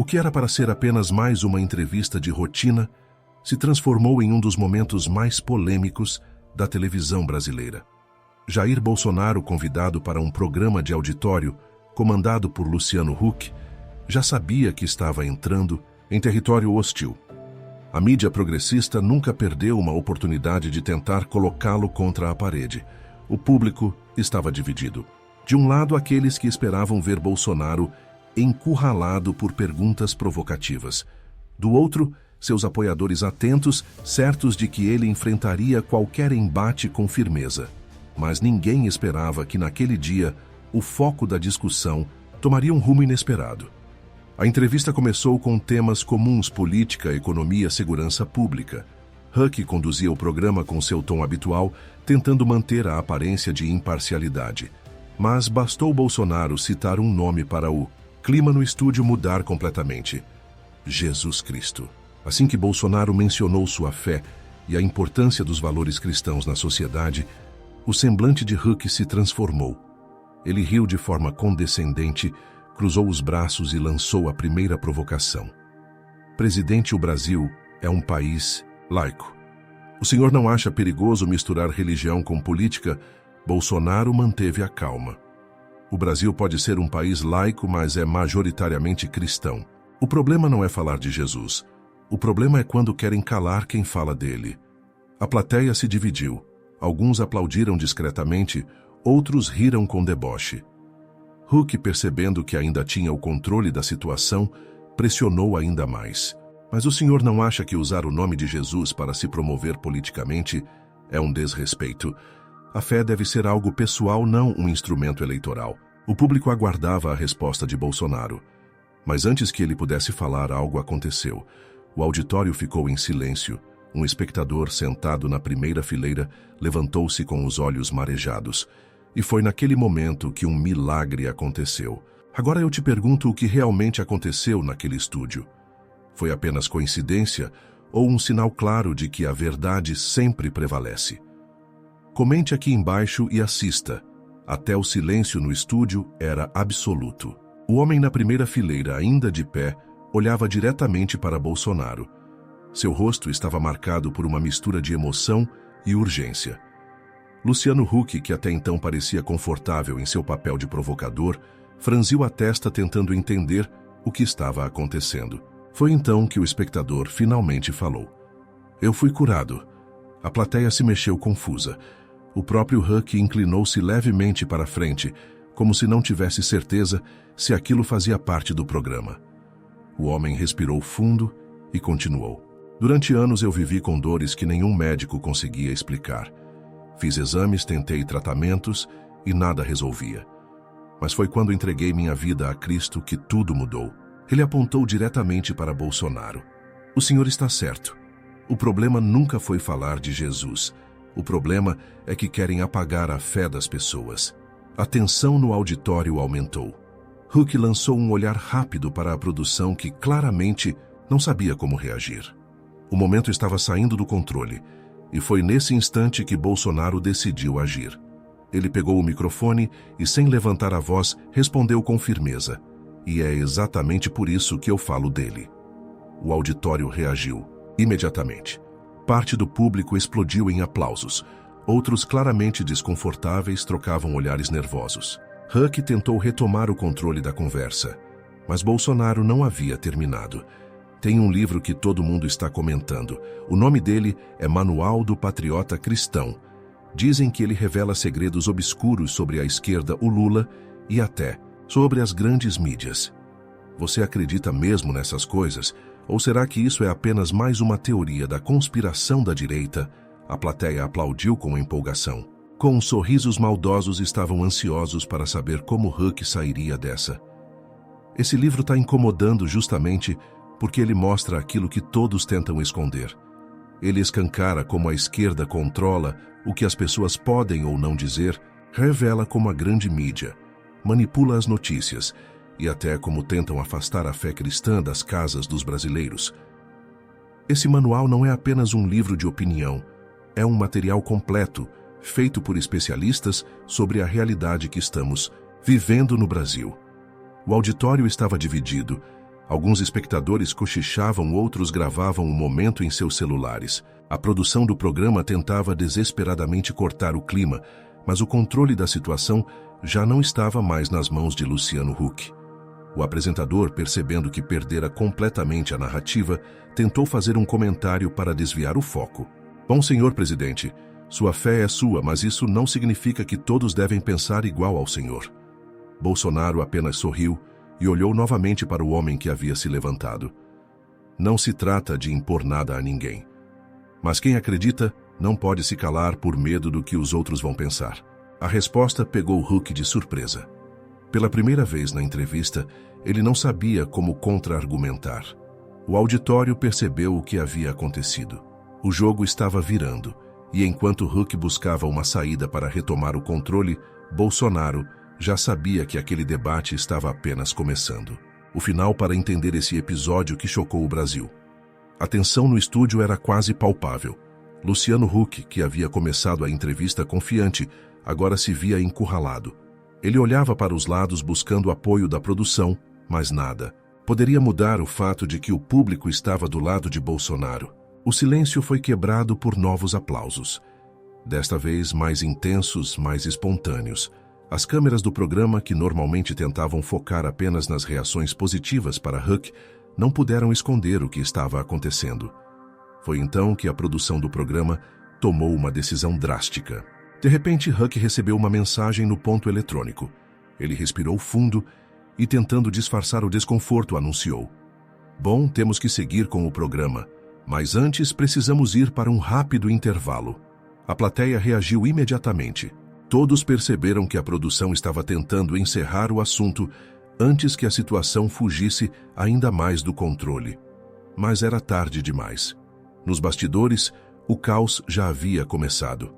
O que era para ser apenas mais uma entrevista de rotina se transformou em um dos momentos mais polêmicos da televisão brasileira. Jair Bolsonaro, convidado para um programa de auditório comandado por Luciano Huck, já sabia que estava entrando em território hostil. A mídia progressista nunca perdeu uma oportunidade de tentar colocá-lo contra a parede. O público estava dividido. De um lado, aqueles que esperavam ver Bolsonaro encurralado por perguntas provocativas. Do outro, seus apoiadores atentos, certos de que ele enfrentaria qualquer embate com firmeza. Mas ninguém esperava que naquele dia o foco da discussão tomaria um rumo inesperado. A entrevista começou com temas comuns: política, economia, segurança pública. Huck conduzia o programa com seu tom habitual, tentando manter a aparência de imparcialidade. Mas bastou Bolsonaro citar um nome para o clima no estúdio mudar completamente: Jesus Cristo. Assim que Bolsonaro mencionou sua fé e a importância dos valores cristãos na sociedade, o semblante de Huck se transformou. Ele riu de forma condescendente, cruzou os braços e lançou a primeira provocação. Presidente, o Brasil é um país laico. O senhor não acha perigoso misturar religião com política? Bolsonaro manteve a calma. O Brasil pode ser um país laico, mas é majoritariamente cristão. O problema não é falar de Jesus. O problema é quando querem calar quem fala dele. A plateia se dividiu. Alguns aplaudiram discretamente, outros riram com deboche. Huck, percebendo que ainda tinha o controle da situação, pressionou ainda mais. Mas o senhor não acha que usar o nome de Jesus para se promover politicamente é um desrespeito? A fé deve ser algo pessoal, não um instrumento eleitoral. O público aguardava a resposta de Bolsonaro. Mas antes que ele pudesse falar, algo aconteceu. O auditório ficou em silêncio. Um espectador sentado na primeira fileira levantou-se com os olhos marejados. E foi naquele momento que um milagre aconteceu. Agora eu te pergunto o que realmente aconteceu naquele estúdio. Foi apenas coincidência ou um sinal claro de que a verdade sempre prevalece? Comente aqui embaixo e assista. Até o silêncio no estúdio era absoluto. O homem na primeira fileira, ainda de pé, olhava diretamente para Bolsonaro. Seu rosto estava marcado por uma mistura de emoção e urgência. Luciano Huck, que até então parecia confortável em seu papel de provocador, franziu a testa tentando entender o que estava acontecendo. Foi então que o espectador finalmente falou. Eu fui curado. A plateia se mexeu confusa. O próprio Huck inclinou-se levemente para frente, como se não tivesse certeza se aquilo fazia parte do programa. O homem respirou fundo e continuou. Durante anos eu vivi com dores que nenhum médico conseguia explicar. Fiz exames, tentei tratamentos e nada resolvia. Mas foi quando entreguei minha vida a Cristo que tudo mudou. Ele apontou diretamente para Bolsonaro. O senhor está certo. O problema nunca foi falar de Jesus. O problema é que querem apagar a fé das pessoas. A tensão no auditório aumentou. Huck lançou um olhar rápido para a produção que claramente não sabia como reagir. O momento estava saindo do controle, e foi nesse instante que Bolsonaro decidiu agir. Ele pegou o microfone e, sem levantar a voz, respondeu com firmeza. E é exatamente por isso que eu falo dele. O auditório reagiu imediatamente. Parte do público explodiu em aplausos. Outros, claramente desconfortáveis, trocavam olhares nervosos. Huck tentou retomar o controle da conversa, mas Bolsonaro não havia terminado. Tem um livro que todo mundo está comentando. O nome dele é Manual do Patriota Cristão. Dizem que ele revela segredos obscuros sobre a esquerda, o Lula, e até sobre as grandes mídias. Você acredita mesmo nessas coisas? Ou será que isso é apenas mais uma teoria da conspiração da direita? A plateia aplaudiu com empolgação. Com sorrisos maldosos, estavam ansiosos para saber como Huck sairia dessa. Esse livro está incomodando justamente porque ele mostra aquilo que todos tentam esconder. Ele escancara como a esquerda controla o que as pessoas podem ou não dizer, revela como a grande mídia manipula as notícias e até como tentam afastar a fé cristã das casas dos brasileiros. Esse manual não é apenas um livro de opinião, é um material completo, feito por especialistas sobre a realidade que estamos vivendo no Brasil. O auditório estava dividido. Alguns espectadores cochichavam, outros gravavam o momento em seus celulares. A produção do programa tentava desesperadamente cortar o clima, mas o controle da situação já não estava mais nas mãos de Luciano Huck. O apresentador, percebendo que perdera completamente a narrativa, tentou fazer um comentário para desviar o foco. Bom, senhor presidente, sua fé é sua, mas isso não significa que todos devem pensar igual ao senhor. Bolsonaro apenas sorriu e olhou novamente para o homem que havia se levantado. Não se trata de impor nada a ninguém. Mas quem acredita não pode se calar por medo do que os outros vão pensar. A resposta pegou Huck de surpresa. Pela primeira vez na entrevista, ele não sabia como contra-argumentar. O auditório percebeu o que havia acontecido. O jogo estava virando, e enquanto Huck buscava uma saída para retomar o controle, Bolsonaro já sabia que aquele debate estava apenas começando. O final para entender esse episódio que chocou o Brasil. A tensão no estúdio era quase palpável. Luciano Huck, que havia começado a entrevista confiante, agora se via encurralado. Ele olhava para os lados buscando o apoio da produção, mas nada. Poderia mudar o fato de que o público estava do lado de Bolsonaro. O silêncio foi quebrado por novos aplausos. Desta vez mais intensos, mais espontâneos. As câmeras do programa, que normalmente tentavam focar apenas nas reações positivas para Huck, não puderam esconder o que estava acontecendo. Foi então que a produção do programa tomou uma decisão drástica. De repente, Huck recebeu uma mensagem no ponto eletrônico. Ele respirou fundo e, tentando disfarçar o desconforto, anunciou: "Bom, temos que seguir com o programa, mas antes precisamos ir para um rápido intervalo." A plateia reagiu imediatamente. Todos perceberam que a produção estava tentando encerrar o assunto antes que a situação fugisse ainda mais do controle. Mas era tarde demais. Nos bastidores, o caos já havia começado.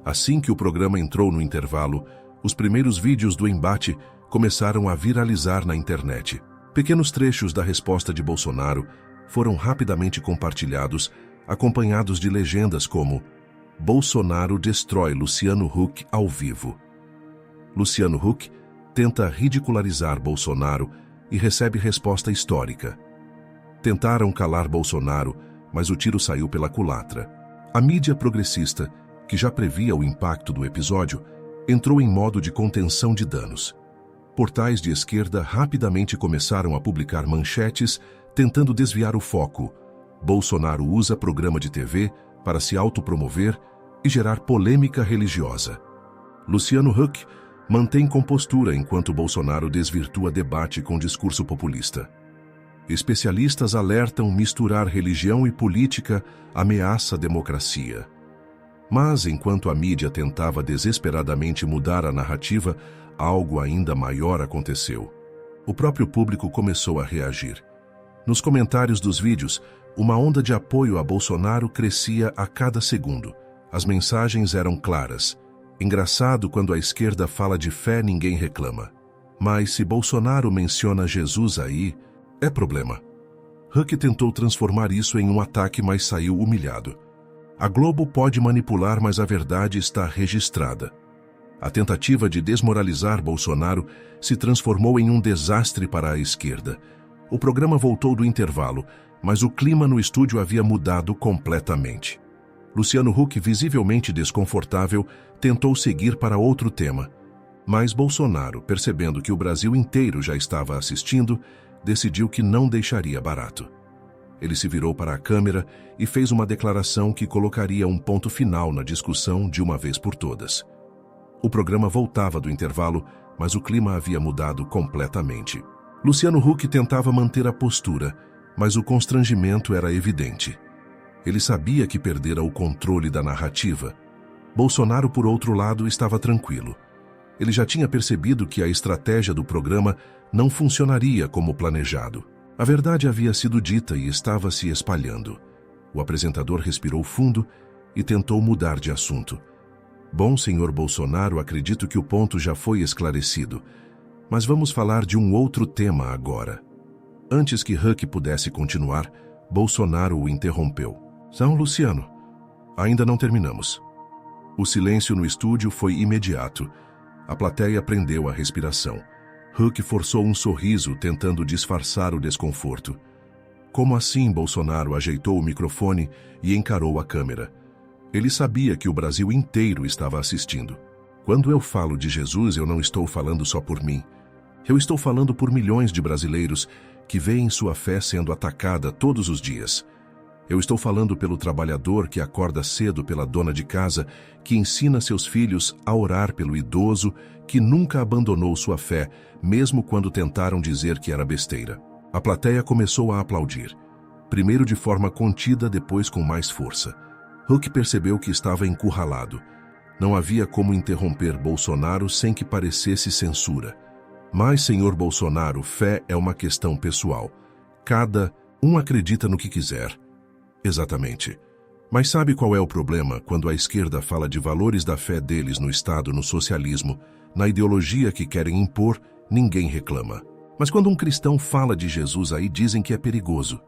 Assim que o programa entrou no intervalo, os primeiros vídeos do embate começaram a viralizar na internet. Pequenos trechos da resposta de Bolsonaro foram rapidamente compartilhados, acompanhados de legendas como: "Bolsonaro destrói Luciano Huck ao vivo." Luciano Huck tenta ridicularizar Bolsonaro e recebe resposta histórica. Tentaram calar Bolsonaro, mas o tiro saiu pela culatra. A mídia progressista, que já previa o impacto do episódio, entrou em modo de contenção de danos. Portais de esquerda rapidamente começaram a publicar manchetes tentando desviar o foco. Bolsonaro usa programa de TV para se autopromover e gerar polêmica religiosa. Luciano Huck mantém compostura enquanto Bolsonaro desvirtua debate com discurso populista. Especialistas alertam misturar religião e política ameaça a democracia. Mas, enquanto a mídia tentava desesperadamente mudar a narrativa, algo ainda maior aconteceu. O próprio público começou a reagir. Nos comentários dos vídeos, uma onda de apoio a Bolsonaro crescia a cada segundo. As mensagens eram claras. Engraçado, quando a esquerda fala de fé, ninguém reclama. Mas se Bolsonaro menciona Jesus aí, é problema. Huck tentou transformar isso em um ataque, mas saiu humilhado. A Globo pode manipular, mas a verdade está registrada. A tentativa de desmoralizar Bolsonaro se transformou em um desastre para a esquerda. O programa voltou do intervalo, mas o clima no estúdio havia mudado completamente. Luciano Huck, visivelmente desconfortável, tentou seguir para outro tema. Mas Bolsonaro, percebendo que o Brasil inteiro já estava assistindo, decidiu que não deixaria barato. Ele se virou para a câmera e fez uma declaração que colocaria um ponto final na discussão de uma vez por todas. O programa voltava do intervalo, mas o clima havia mudado completamente. Luciano Huck tentava manter a postura, mas o constrangimento era evidente. Ele sabia que perdera o controle da narrativa. Bolsonaro, por outro lado, estava tranquilo. Ele já tinha percebido que a estratégia do programa não funcionaria como planejado. A verdade havia sido dita e estava se espalhando. O apresentador respirou fundo e tentou mudar de assunto. Bom, senhor Bolsonaro, acredito que o ponto já foi esclarecido, mas vamos falar de um outro tema agora. Antes que Huck pudesse continuar, Bolsonaro o interrompeu. São Luciano, ainda não terminamos. O silêncio no estúdio foi imediato. A plateia prendeu a respiração. Huck forçou um sorriso, tentando disfarçar o desconforto. Como assim? Bolsonaro ajeitou o microfone e encarou a câmera. Ele sabia que o Brasil inteiro estava assistindo. Quando eu falo de Jesus, eu não estou falando só por mim. Eu estou falando por milhões de brasileiros que veem sua fé sendo atacada todos os dias. Eu estou falando pelo trabalhador que acorda cedo, pela dona de casa que ensina seus filhos a orar, pelo idoso que nunca abandonou sua fé, mesmo quando tentaram dizer que era besteira. A plateia começou a aplaudir. Primeiro de forma contida, depois com mais força. Huck percebeu que estava encurralado. Não havia como interromper Bolsonaro sem que parecesse censura. Mas, senhor Bolsonaro, fé é uma questão pessoal. Cada um acredita no que quiser. Exatamente. Mas sabe qual é o problema quando a esquerda fala de valores da fé deles no Estado, no socialismo, na ideologia que querem impor, ninguém reclama. Mas quando um cristão fala de Jesus, aí dizem que é perigoso.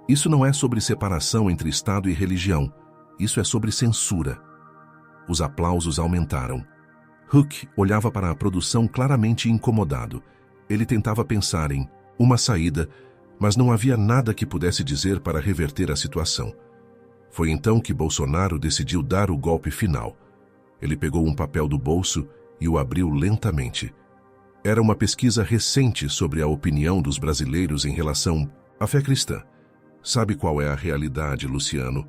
Isso não é sobre separação entre Estado e religião. Isso é sobre censura. Os aplausos aumentaram. Huck olhava para a produção claramente incomodado. Ele tentava pensar em uma saída, mas não havia nada que pudesse dizer para reverter a situação. Foi então que Bolsonaro decidiu dar o golpe final. Ele pegou um papel do bolso e o abriu lentamente. Era uma pesquisa recente sobre a opinião dos brasileiros em relação à fé cristã. Sabe qual é a realidade, Luciano?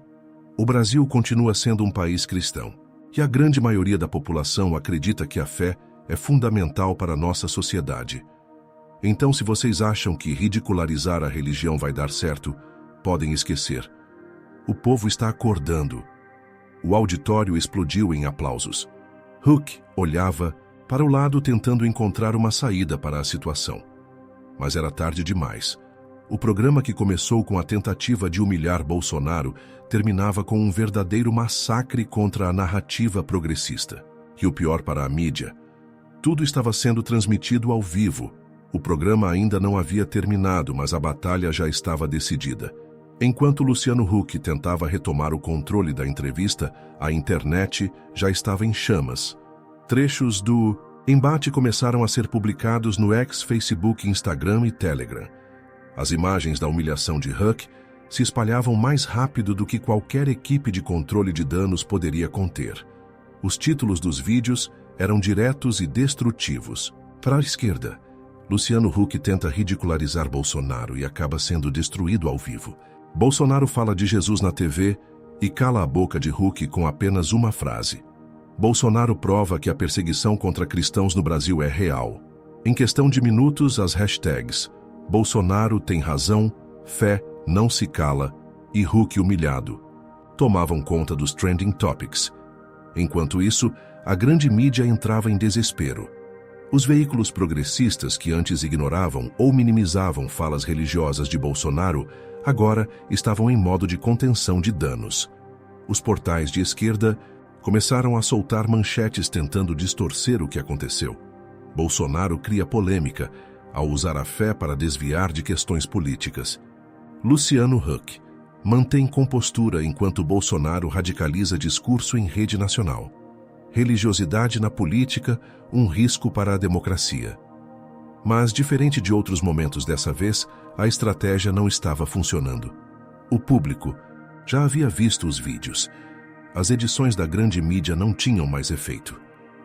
O Brasil continua sendo um país cristão. E a grande maioria da população acredita que a fé é fundamental para a nossa sociedade. Então, se vocês acham que ridicularizar a religião vai dar certo, podem esquecer. O povo está acordando. O auditório explodiu em aplausos. Huck olhava para o lado tentando encontrar uma saída para a situação. Mas era tarde demais. O programa, que começou com a tentativa de humilhar Bolsonaro, terminava com um verdadeiro massacre contra a narrativa progressista. E o pior para a mídia, tudo estava sendo transmitido ao vivo. O programa ainda não havia terminado, mas a batalha já estava decidida. Enquanto Luciano Huck tentava retomar o controle da entrevista, a internet já estava em chamas. Trechos do embate começaram a ser publicados no X, Facebook, Instagram e Telegram. As imagens da humilhação de Huck se espalhavam mais rápido do que qualquer equipe de controle de danos poderia conter. Os títulos dos vídeos eram diretos e destrutivos. Para a esquerda, Luciano Huck tenta ridicularizar Bolsonaro e acaba sendo destruído ao vivo. Bolsonaro fala de Jesus na TV e cala a boca de Huck com apenas uma frase. Bolsonaro prova que a perseguição contra cristãos no Brasil é real. Em questão de minutos, as hashtags Bolsonaro tem razão, fé não se cala e Huck humilhado tomavam conta dos trending topics. Enquanto isso, a grande mídia entrava em desespero. Os veículos progressistas, que antes ignoravam ou minimizavam falas religiosas de Bolsonaro, agora estavam em modo de contenção de danos. Os portais de esquerda começaram a soltar manchetes tentando distorcer o que aconteceu. Bolsonaro cria polêmica ao usar a fé para desviar de questões políticas. Luciano Huck mantém compostura enquanto Bolsonaro radicaliza discurso em rede nacional. Religiosidade na política, um risco para a democracia. Mas, diferente de outros momentos dessa vez, a estratégia não estava funcionando. O público já havia visto os vídeos. As edições da grande mídia não tinham mais efeito.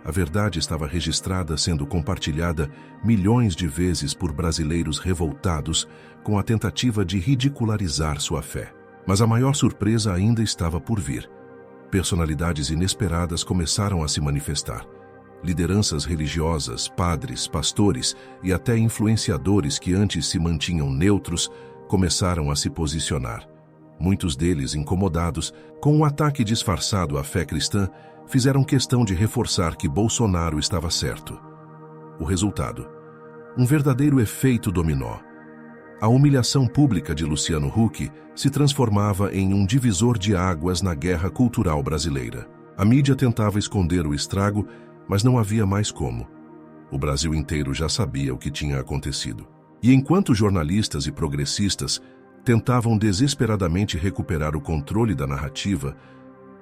A verdade estava registrada, sendo compartilhada milhões de vezes por brasileiros revoltados com a tentativa de ridicularizar sua fé. Mas a maior surpresa ainda estava por vir. Personalidades inesperadas começaram a se manifestar. Lideranças religiosas, padres, pastores e até influenciadores que antes se mantinham neutros começaram a se posicionar. Muitos deles, incomodados com um ataque disfarçado à fé cristã, fizeram questão de reforçar que Bolsonaro estava certo. O resultado: um verdadeiro efeito dominó. A humilhação pública de Luciano Huck se transformava em um divisor de águas na guerra cultural brasileira. A mídia tentava esconder o estrago, mas não havia mais como. O Brasil inteiro já sabia o que tinha acontecido. E enquanto jornalistas e progressistas tentavam desesperadamente recuperar o controle da narrativa,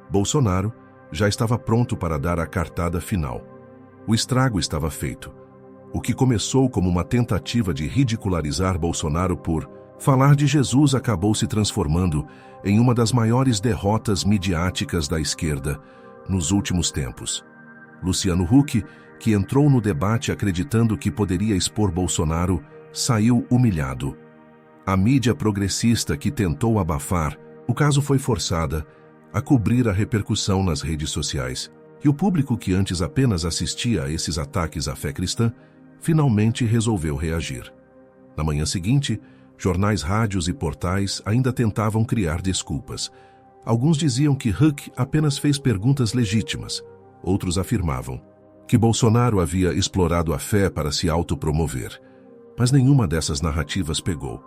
Bolsonaro já estava pronto para dar a cartada final. O estrago estava feito. O que começou como uma tentativa de ridicularizar Bolsonaro por falar de Jesus acabou se transformando em uma das maiores derrotas midiáticas da esquerda nos últimos tempos. Luciano Huck, que entrou no debate acreditando que poderia expor Bolsonaro, saiu humilhado. A mídia progressista que tentou abafar o caso foi forçada a cobrir a repercussão nas redes sociais. E o público que antes apenas assistia a esses ataques à fé cristã, finalmente resolveu reagir. Na manhã seguinte, jornais, rádios e portais ainda tentavam criar desculpas. Alguns diziam que Huck apenas fez perguntas legítimas. Outros afirmavam que Bolsonaro havia explorado a fé para se autopromover. Mas nenhuma dessas narrativas pegou.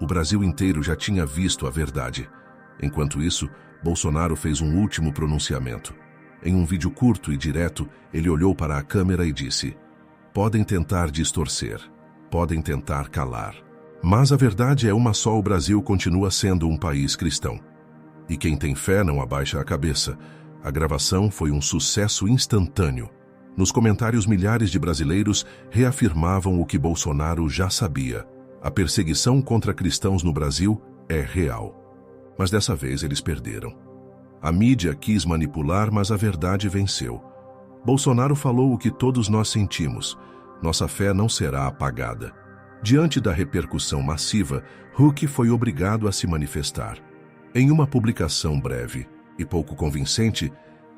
O Brasil inteiro já tinha visto a verdade. Enquanto isso, Bolsonaro fez um último pronunciamento. Em um vídeo curto e direto, ele olhou para a câmera e disse: "Podem tentar distorcer, podem tentar calar. Mas a verdade é uma só: o Brasil continua sendo um país cristão. E quem tem fé não abaixa a cabeça." A gravação foi um sucesso instantâneo. Nos comentários, milhares de brasileiros reafirmavam o que Bolsonaro já sabia: a perseguição contra cristãos no Brasil é real. Mas dessa vez eles perderam. A mídia quis manipular, mas a verdade venceu. Bolsonaro falou o que todos nós sentimos: nossa fé não será apagada. Diante da repercussão massiva, Huck foi obrigado a se manifestar. Em uma publicação breve e pouco convincente,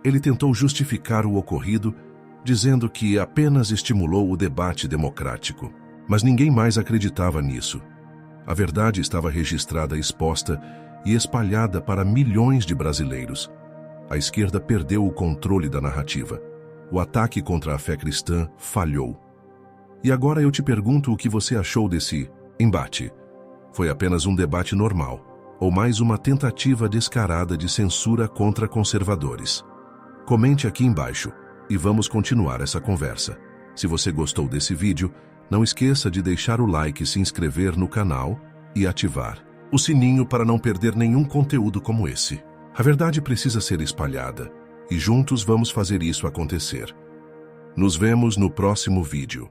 ele tentou justificar o ocorrido, dizendo que apenas estimulou o debate democrático. Mas ninguém mais acreditava nisso. A verdade estava registrada, exposta e espalhada para milhões de brasileiros. A esquerda perdeu o controle da narrativa. O ataque contra a fé cristã falhou. E agora eu te pergunto o que você achou desse embate. Foi apenas um debate normal, ou mais uma tentativa descarada de censura contra conservadores? Comente aqui embaixo e vamos continuar essa conversa. Se você gostou desse vídeo, não esqueça de deixar o like, se inscrever no canal e ativar o sininho para não perder nenhum conteúdo como esse. A verdade precisa ser espalhada e juntos vamos fazer isso acontecer. Nos vemos no próximo vídeo.